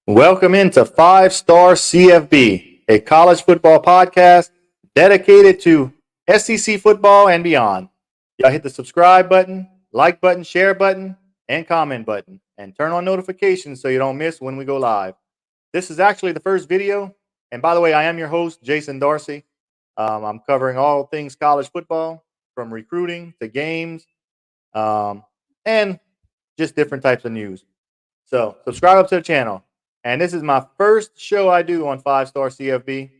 Welcome into 5-Star CFB, a college football podcast dedicated to SEC football and beyond. Y'all hit the subscribe button, like button, share button, and comment button, and turn on notifications so you don't miss when we go live. This is actually the first video, and by the way, I am your host, Jason Darcy. I'm covering all things college football, from recruiting to games, and just different types of news. So subscribe up to the channel. And this is my first show I do on 5-Star CFB.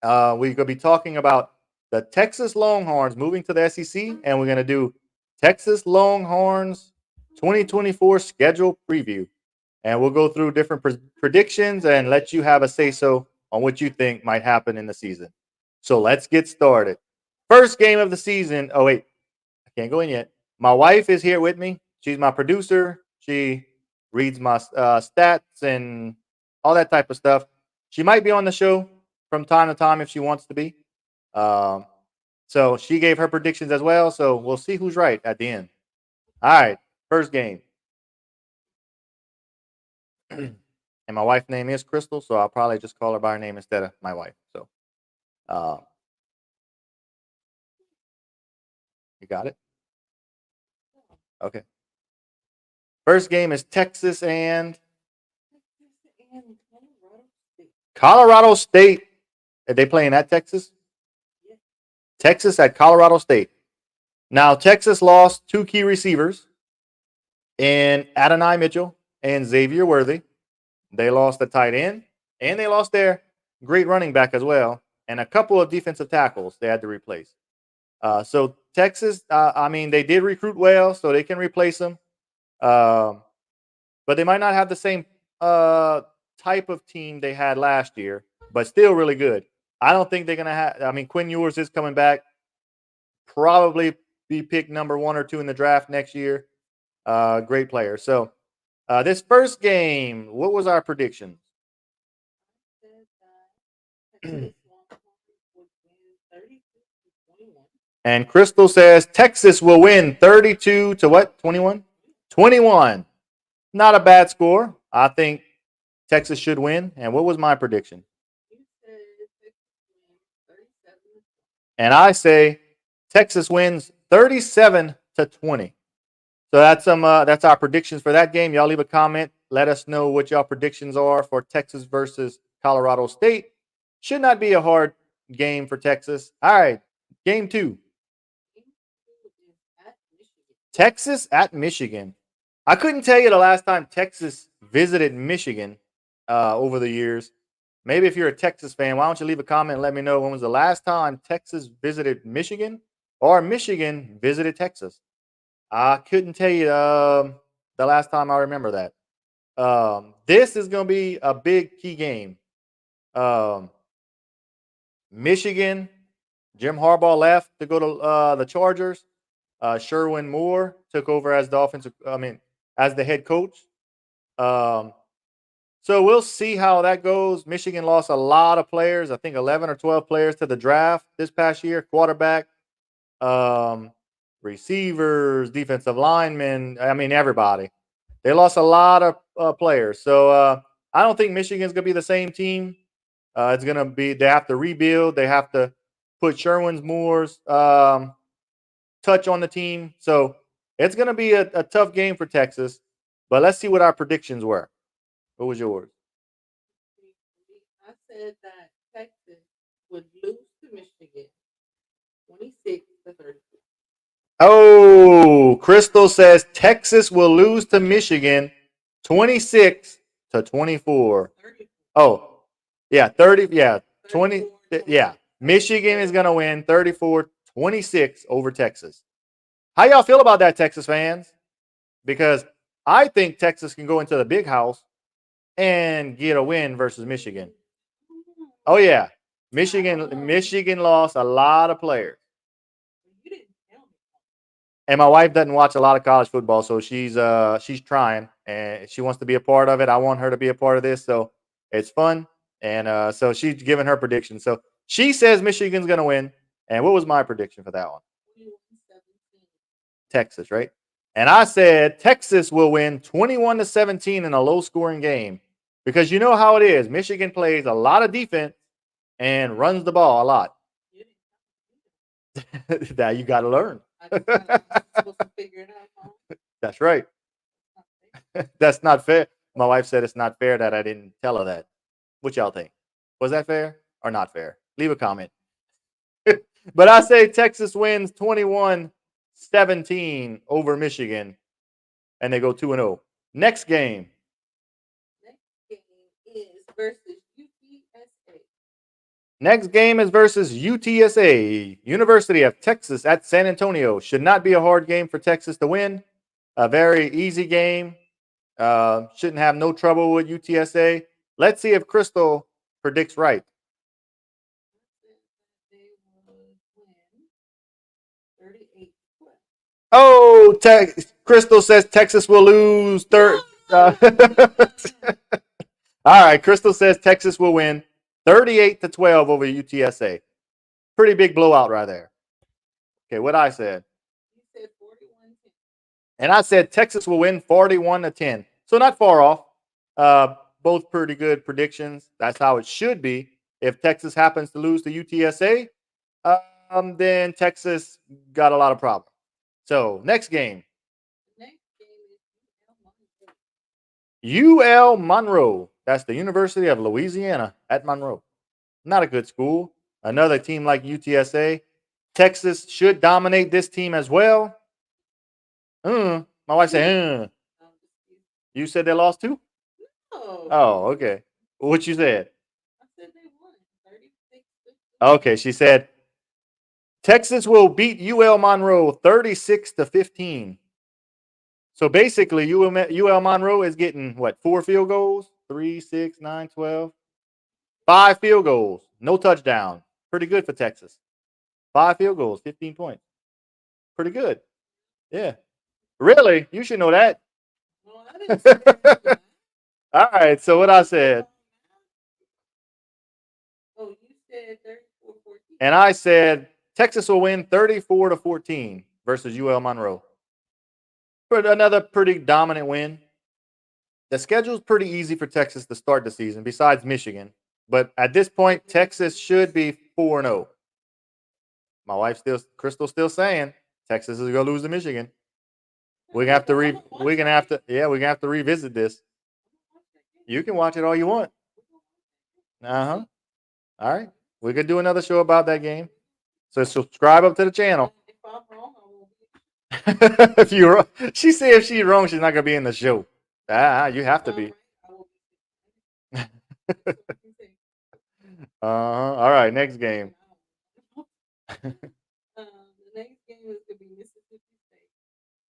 We're going to be talking about the Texas Longhorns moving to the SEC, and we're going to do Texas Longhorns 2024 schedule preview. And we'll go through different predictions and let you have a say-so on what you think might happen in the season. So let's get started. First game of the season. Oh, wait. I can't go in yet. My wife is here with me. She's my producer. She reads my stats and all that type of stuff. She might be on the show from time to time if she wants to be. So she gave her predictions as well. So we'll see who's right at the end. All right, first game. And my wife's name is Crystal, so I'll probably just call her by her name instead of my wife. So you got it? Okay. First game is Texas and Colorado State. Are they playing at Texas? Yeah. Texas at Colorado State. Now, Texas lost two key receivers in Adonai Mitchell and Xavier Worthy. They lost the tight end, and they lost their great running back as well, and a couple of defensive tackles they had to replace. So Texas, they did recruit well, so they can replace them. But they might not have the same type of team they had last year, but still really good. I don't think they're going to have – Quinn Ewers is coming back. Probably be picked number 1 or 2 in the draft next year. Great player. So this first game, what was our prediction? And Crystal says Texas will win 32 to what? 21? 21. Not a bad score. I think Texas should win. And what was my prediction? And I say Texas wins 37 to 20. So that's our predictions for that game. Y'all leave a comment. Let us know what y'all predictions are for Texas versus Colorado State. Should not be a hard game for Texas. All right, game 2. Texas at Michigan. I couldn't tell you the last time Texas visited Michigan over the years. Maybe if you're a Texas fan, why don't you leave a comment and let me know when was the last time Texas visited Michigan or Michigan visited Texas. I couldn't tell you the last time I remember that. This is going to be a big key game. Michigan, Jim Harbaugh left to go to the Chargers. Sherwin Moore took over as as the head coach. So we'll see how that goes. Michigan lost a lot of players. I think 11 or 12 players to the draft this past year. Quarterback, receivers, defensive linemen. Everybody. They lost a lot of players. So I don't think Michigan's going to be the same team. It's going to be, they have to rebuild. They have to put Sherwin Moore's touch on the team. So it's going to be a tough game for Texas. But let's see what our predictions were. What was yours? I said that Texas would lose to Michigan 26 to 32. Oh, Crystal says Texas will lose to Michigan 26 to 24. 34. Oh, yeah, 30. Yeah, 20. Yeah, Michigan is going to win 34-26 over Texas. How y'all feel about that, Texas fans? Because I think Texas can go into the big house and get a win versus Michigan. Oh, yeah. Michigan lost a lot of players. And my wife doesn't watch a lot of college football, so she's trying, and she wants to be a part of it. I want her to be a part of this, so it's fun. And so she's giving her prediction. So she says Michigan's going to win. And what was my prediction for that one? Texas, right? And I said Texas will win 21-17 in a low-scoring game. Because you know how it is. Michigan plays a lot of defense and runs the ball a lot. That you got to learn. I'm supposed to figure it out. Huh? That's right. That's not fair. My wife said it's not fair that I didn't tell her that. What y'all think? Was that fair or not fair? Leave a comment. But I say Texas wins 21-17 over Michigan, and they go 2-0. Next game. Next game is versus UTSA. Next game is versus UTSA, University of Texas at San Antonio. Should not be a hard game for Texas to win. A very easy game. Shouldn't have no trouble with UTSA. Let's see if Crystal predicts right. They would win 38-12. Oh, Crystal says Texas will lose third. All right, Crystal says Texas will win 38-12 over UTSA. Pretty big blowout right there. Okay, what I said. You said 41-10. And I said Texas will win 41-10. So not far off. Both pretty good predictions. That's how it should be. If Texas happens to lose to UTSA, then Texas got a lot of problems. So next game. Next game is UL Monroe. That's the University of Louisiana at Monroe. Not a good school. Another team like UTSA. Texas should dominate this team as well. My wife said, You said they lost too? No. Oh, okay. What you said? I said they won 36-15. Okay, she said Texas will beat UL Monroe 36-15. So basically, UL Monroe is getting what, 4 field goals? 3, 6, 9, 12. 5 field goals, no touchdown. Pretty good for Texas. 5 field goals, 15 points. Pretty good. Yeah. Really? You should know that. No, I didn't say that. All right. So what I said, Oh, you said 34-14. and I said Texas will win 34-14 versus UL Monroe. But another pretty dominant win. The schedule's pretty easy for Texas to start the season, besides Michigan. But at this point, Texas should be 4-0. My wife Crystal's still saying Texas is gonna lose to Michigan. We're gonna have to we're gonna have to revisit this. You can watch it all you want. All right. We could do another show about that game. So subscribe up to the channel. If I'm wrong, I will be. If you're wrong, she said if she's wrong, she's not gonna be in the show. You have to be. All right, next game. The next game is gonna be Mississippi State.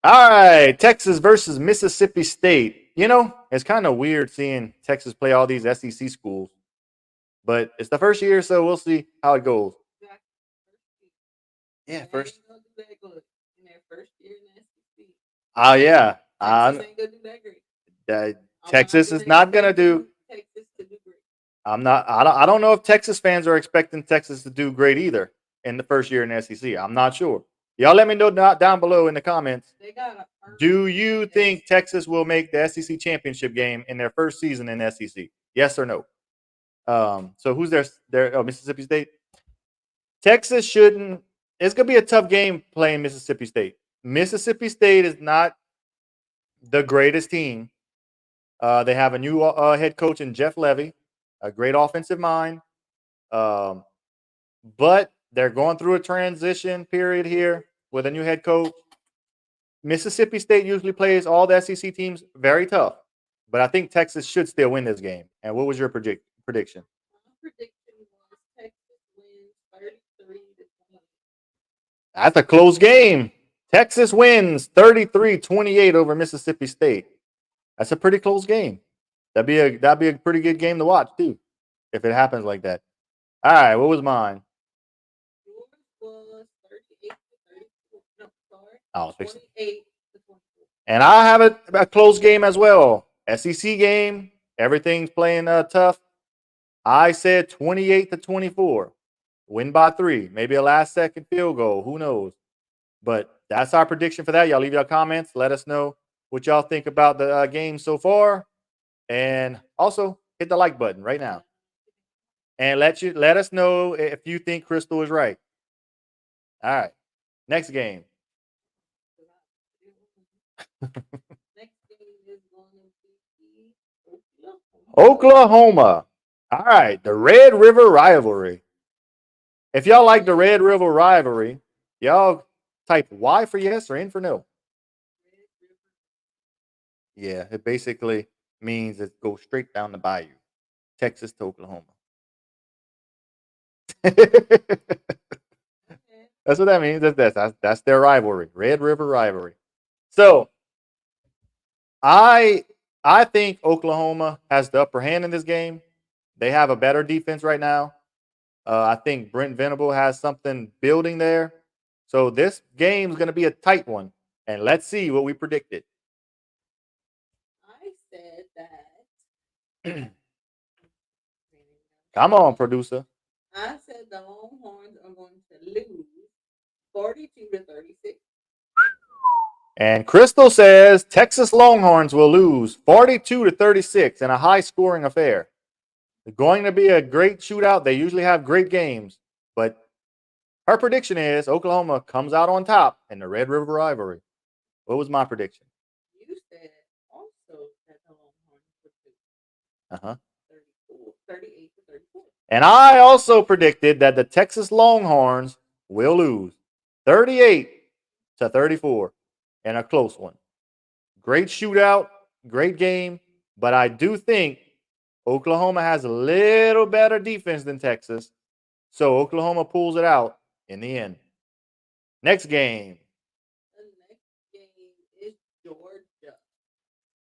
All right, Texas versus Mississippi State. You know, it's kind of weird seeing Texas play all these SEC schools, but it's the first year, so we'll see how it goes. Yeah, first. They ain't gonna do that good in their first year in the SEC. Oh yeah. Texas ain't gonna do that great. Texas is not gonna do. Texas to do great. I don't know if Texas fans are expecting Texas to do great either in the first year in the SEC. I'm not sure. Y'all let me know down below in the comments. Do you think Texas will make the SEC championship game in their first season in the SEC? Yes or no? So who's their Mississippi State? Texas shouldn't. It's gonna be a tough game playing Mississippi State. Mississippi State is not the greatest team. They have a new head coach in Jeff Levy, a great offensive mind. But they're going through a transition period here with a new head coach. Mississippi State usually plays all the SEC teams very tough, but I think Texas should still win this game. And what was your prediction? My prediction was Texas wins 33-20. That's a close game. Texas wins 33-28 over Mississippi State. That's a pretty close game. That'd be a pretty good game to watch too, if it happens like that. All right, what was mine? Yours was 38-34. No, sorry. Oh, 28-24. And I have a close game as well. SEC game. Everything's playing tough. I said 28-24. Win by 3. Maybe a last-second field goal. Who knows? But that's our prediction for that. Y'all leave your comments. Let us know what y'all think about the game so far. And also, Hit the like button right now. And let us know if you think Crystal is right. All right. Next game. Next game is going to be Oklahoma. All right. The Red River rivalry. If y'all like the Red River rivalry, y'all type Y for yes or N for no. Yeah, it basically means it goes straight down the bayou, Texas to Oklahoma. That's what that means. That's their rivalry, Red River rivalry. So I think Oklahoma has the upper hand in this game. They have a better defense right now. I think Brent Venable has something building there. So this game is going to be a tight one, and let's see what we predicted. I said that. Come on, producer. I said the Longhorns are going to lose 42-36. And Crystal says Texas Longhorns will lose 42-36 in a high-scoring affair. It's going to be a great shootout. They usually have great games, but her prediction is Oklahoma comes out on top in the Red River rivalry. What was my prediction? You said also that the Longhorns would lose 38-34. And I also predicted that the Texas Longhorns will lose 38-34 in a close one. Great shootout, great game, but I do think Oklahoma has a little better defense than Texas, so Oklahoma pulls it out in the end. Next game. The next game is Georgia.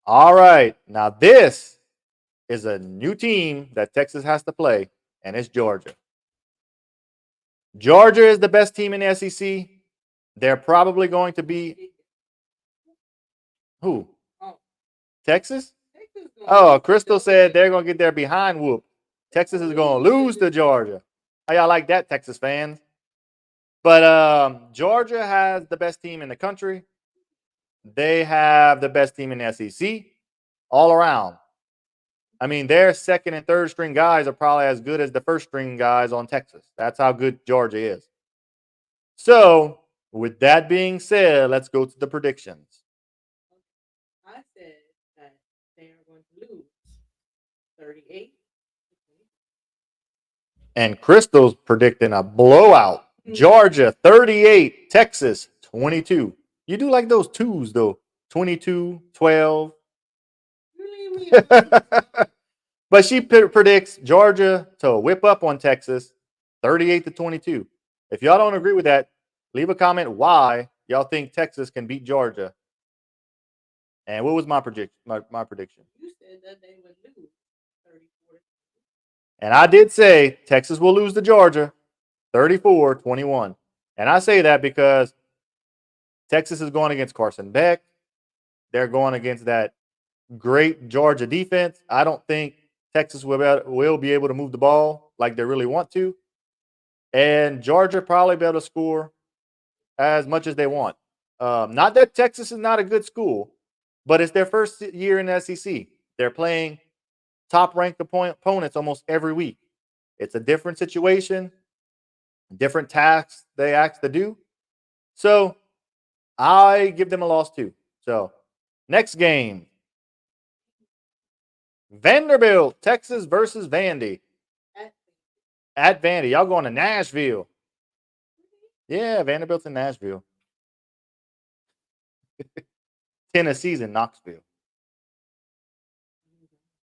All right, now this is a new team that Texas has to play, and it's Georgia. Georgia is the best team in the SEC. They're probably going to be who? Texas? Oh, Crystal said they're going to get their behind whooped. Texas is going to lose to Georgia. How y'all like that, Texas fans? But Georgia has the best team in the country. They have the best team in the SEC all around. I mean, their second and third string guys are probably as good as the first string guys on Texas. That's how good Georgia is. So, with that being said, let's go to the predictions. I said that they are going to lose 38. And Crystal's predicting a blowout. Georgia 38, Texas 22. You do like those twos though. 22, 12. But she predicts Georgia to whip up on Texas 38-22. If y'all don't agree with that, leave a comment why y'all think Texas can beat Georgia. And what was my prediction? My prediction. You said that they would lose 34. And I did say Texas will lose to Georgia 34-21. And I say that because Texas is going against Carson Beck. They're going against that great Georgia defense. I don't think Texas will be able to move the ball like they really want to. And Georgia probably be able to score as much as they want. Not that Texas is not a good school, but it's their first year in the SEC. They're playing top-ranked opponents almost every week. It's a different situation, different tasks they ask to do. So I give them a loss too. So next game. Vanderbilt, Texas versus Vandy. At Vandy. Y'all going to Nashville. Yeah, Vanderbilt's in Nashville. Tennessee's in Knoxville.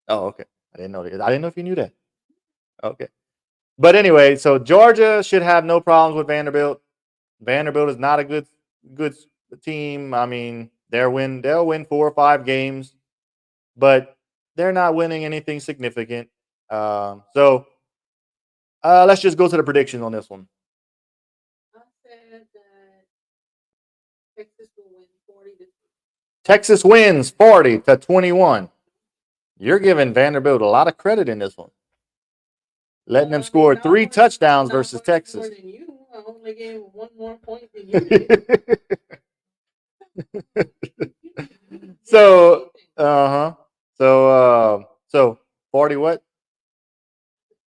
Oh, okay. I didn't know that. I didn't know if you knew that. Okay. But anyway, so Georgia should have no problems with Vanderbilt. Vanderbilt is not a good team. I mean, they'll win 4 or 5 games, but they're not winning anything significant. So let's just go to the predictions on this one. I said that Texas will win 40-3. Texas wins 40-21. You're giving Vanderbilt a lot of credit in this one. Letting them score 3 touchdowns versus Texas. More than you. I only gave 1 more point than you did. So 40-3 40 what?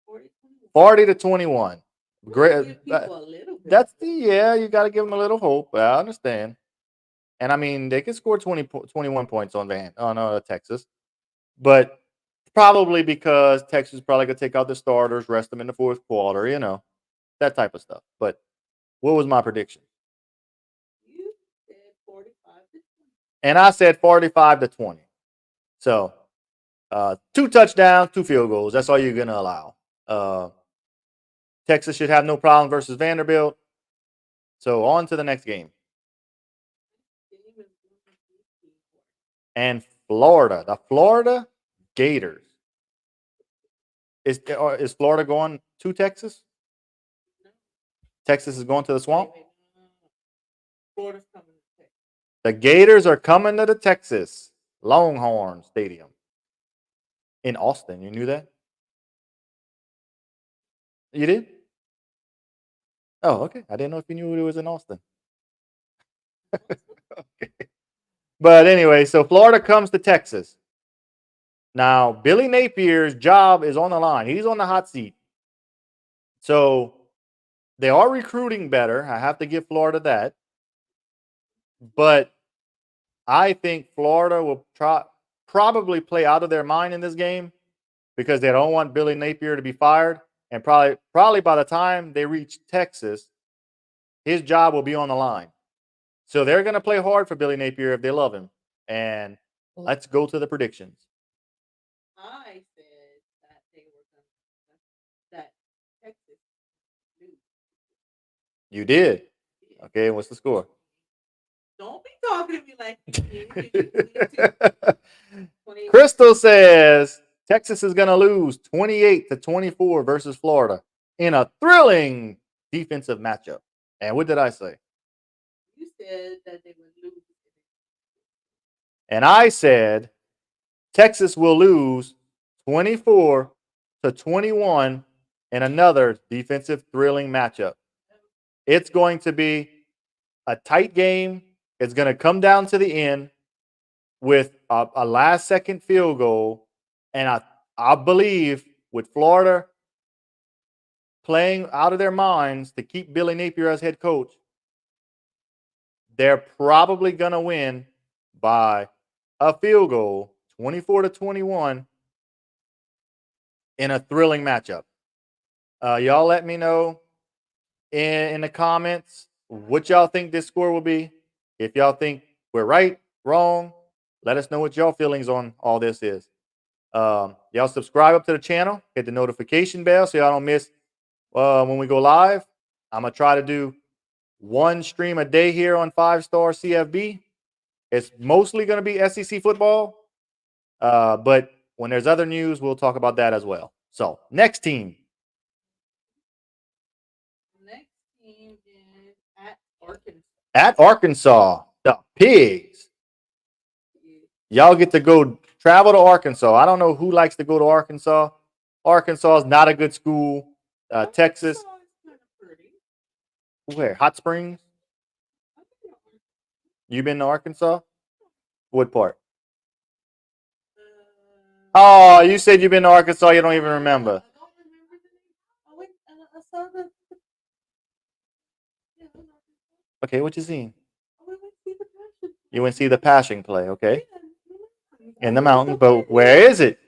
40. 40 to 21. Great. Give people a little bit. That's you got to give them a little hope. I understand. And I mean, they can score 21 points on Texas, but probably because Texas is probably going to take out the starters, rest them in the fourth quarter, that type of stuff. But what was my prediction? You said 45 to 20. And I said 45 to 20. So 2 touchdowns, 2 field goals. That's all you're going to allow. Texas should have no problem versus Vanderbilt. So on to the next game. And Florida, the Florida Gators. Is Florida going to Texas? Texas is going to the Swamp? Florida's coming to Texas. The Gators are coming to the Texas Longhorns Stadium in Austin. You knew that? You did? Oh, okay. I didn't know if you knew it was in Austin. Okay. But anyway, so Florida comes to Texas. Now, Billy Napier's job is on the line. He's on the hot seat. So they are recruiting better. I have to give Florida that. But I think Florida will probably play out of their mind in this game because they don't want Billy Napier to be fired. And probably by the time they reach Texas, his job will be on the line. So they're going to play hard for Billy Napier if they love him. And let's go to the predictions. I said that they were going that Texas lose. You did. Okay, what's the score? Don't be talking to me like you. Crystal says Texas is going to lose 28 to 24 versus Florida in a thrilling defensive matchup. And what did I say? You said that they would lose. And I said Texas will lose 24 to 21 in another defensive thrilling matchup. It's going to be a tight game. It's going to come down to the end with a last-second field goal. And I believe with Florida playing out of their minds to keep Billy Napier as head coach, they're probably going to win by a field goal, 24 to 21, in a thrilling matchup. Y'all let me know in the comments what y'all think this score will be. If y'all think we're right, wrong, let us know what y'all feelings on all this is. Y'all subscribe up to the channel, hit the notification bell so y'all don't miss when we go live. I'm going to try to do 1 stream a day here on 5-Star CFB. It's mostly going to be SEC football, but when there's other news, we'll talk about that as well. So, next team. Next team is at Arkansas. At Arkansas, the Pigs. Y'all get to go travel to Arkansas. I don't know who likes to go to Arkansas. Arkansas is not a good school. Texas. Where? Hot Springs? You been to Arkansas? What part? Oh, you said you've been to Arkansas. You don't even remember. I don't remember the name. I went and I saw the. Okay, what you seen? I went to see the Passion. You went to see the Passion play, okay? Yeah, In the mountains, but where is it?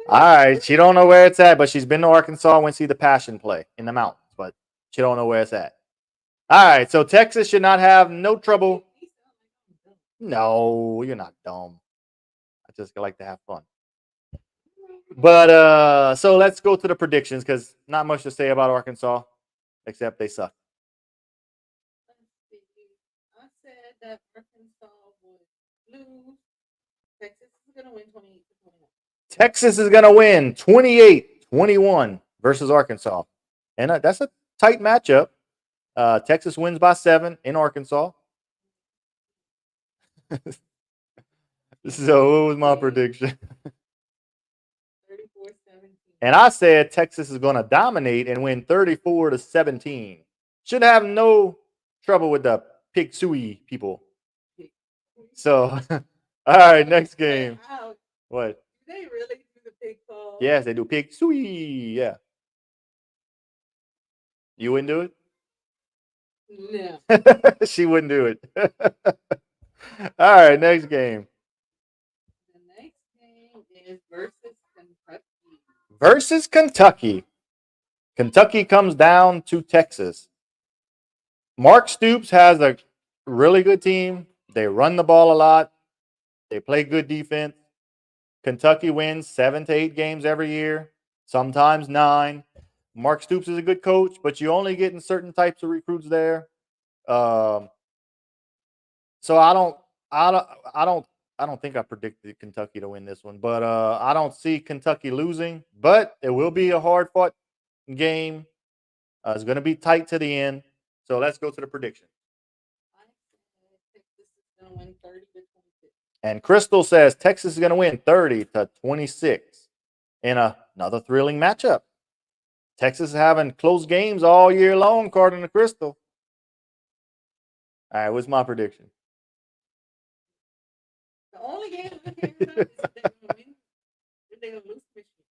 All right, she don't know where it's at, but she's been to Arkansas and went to see the Passion play in the mountains, but she don't know where it's at. All right, so Texas should not have no trouble. No, you're not dumb. I just like to have fun. But so let's go to the predictions because not much to say about Arkansas except they suck. I said that Arkansas would lose. Texas is going to win 28 to 21. Texas is going to win 28-21 versus Arkansas. And that's a tight matchup. Texas wins by 7 in Arkansas. So what was my prediction? 34-17. And I said Texas is going to dominate and win 34-17. Should have no trouble with the Pig Suey people. So, all right, next game. What? Do they really do the pig call? Yes, they do pig sui. Yeah. You wouldn't do No. it? She wouldn't do it. All right, next game. The next game is versus Kentucky. Versus Kentucky. Kentucky comes down to Texas. Mark Stoops has a really good team. They run the ball a lot. They play good defense. Kentucky wins 7 to 8 games every year, sometimes 9. Mark Stoops is a good coach, but you only get in certain types of recruits there. So I don't think I predicted Kentucky to win this one, but I don't see Kentucky losing. But it will be a hard fought game. It's going to be tight to the end. So let's go to the prediction. I said Texas is going to win 30 to 26. And Crystal says Texas is going to win 30 to 26 in another thrilling matchup. Texas is having close games all year long, according to Crystal. All right, what's my prediction? The only game that cares about is if they're going to win, if they're going to lose to Michigan.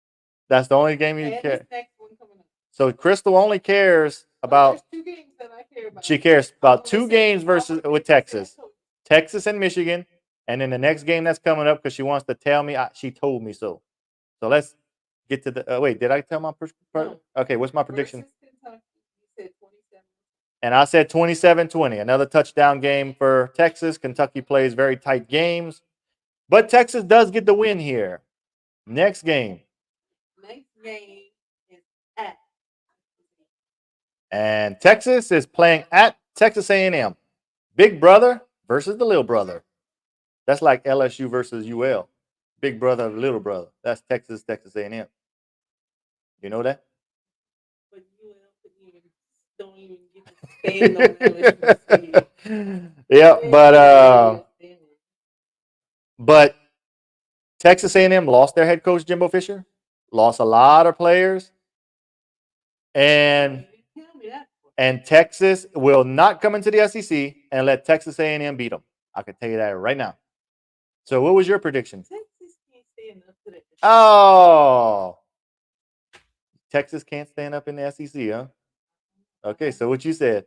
That's the only game you And care. this next one coming up. So Crystal only cares about. There's 2 games that I care about. She cares about I'm 2 gonna say- games I'm versus gonna with say Texas, Texas. Texas and Michigan, and then the next game that's coming up because she wants to tell me she told me so. So let's get to the. Wait, did I tell my? No. Okay, what's my prediction? Versus Kentucky, you said 27. And I said 27-20. Another touchdown game for Texas. Kentucky plays very tight games, but Texas does get the win here. Next game. Next game is at. And Texas is playing at Texas A&M. Big brother versus the little brother. That's like LSU versus UL. Big brother, little brother. That's Texas A&M. You know that? But UL don't even get to stand on LSU. Yeah, but Texas A&M lost their head coach Jimbo Fisher. Lost a lot of players. And Texas will not come into the SEC and let Texas A&M beat them. I can tell you that right now. So what was your prediction? Texas can't stand up to that. Oh. Texas can't stand up in the SEC, huh? Okay, so what you said?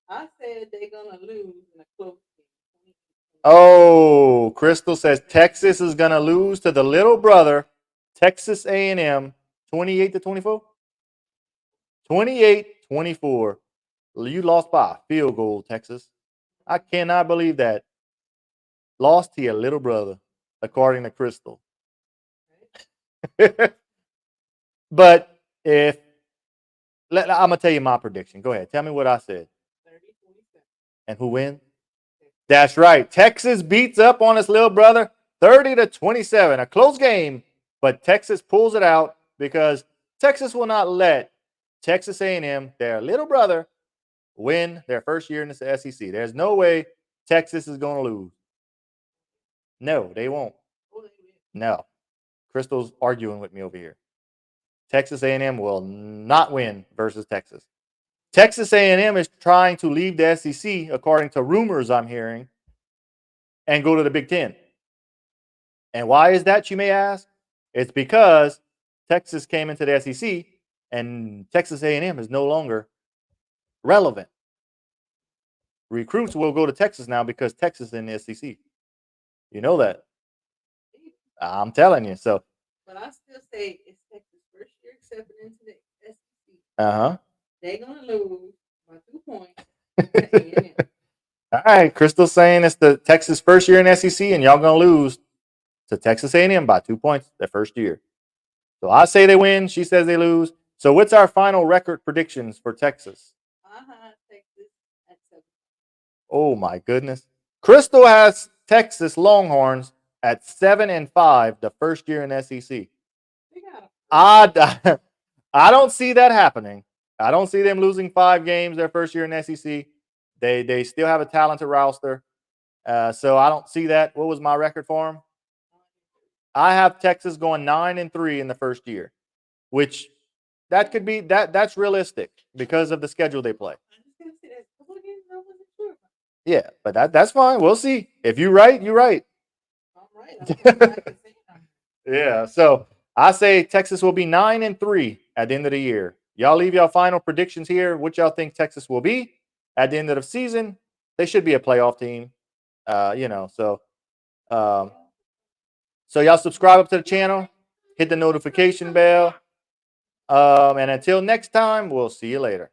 I said they're going to lose in a close game. Oh, Crystal says Texas is going to lose to the little brother, Texas A&M, 28 to 24? 28-24. You lost by a field goal, Texas. I cannot believe that. Lost to your little brother, according to Crystal. But I'm going to tell you my prediction. Go ahead. Tell me what I said. 30-27. And who wins? That's right. Texas beats up on its little brother 30 to 27. A close game, but Texas pulls it out because Texas will not let Texas A&M, their little brother, win their first year in the SEC. There's no way Texas is going to lose. No, they won't. No. Crystal's arguing with me over here. Texas A&M will not win versus Texas. Texas A&M is trying to leave the SEC, according to rumors I'm hearing, and go to the Big Ten. And why is that, you may ask? It's because Texas came into the SEC, and Texas A&M is no longer relevant. Recruits will go to Texas now because Texas is in the SEC. You know that. I'm telling you. So. But I still say it's Texas' first year accepting into the SEC. Uh-huh. They're going to lose by 2 points to A&M. All right. Crystal's saying it's the Texas first year in SEC, and y'all going to lose to Texas A&M by 2 points their first year. So I say they win. She says they lose. So what's our final record predictions for Texas? I had Texas at 7. Oh, my goodness. Crystal has Texas Longhorns at 7-5 the first year in SEC. I don't see that happening. I don't see them losing 5 games their first year in SEC. They still have a talented roster. So I don't see that. What was my record for them? I have Texas going 9-3 in the first year, which that could be that's realistic because of the schedule they play. Yeah, but that's fine. We'll see. If you're right, you're right. I'm right. Yeah. So I say Texas will be 9-3 at the end of the year. Y'all leave y'all final predictions here. What y'all think Texas will be at the end of the season? They should be a playoff team. Um, so y'all subscribe up to the channel, hit the notification bell. And until next time, we'll see you later.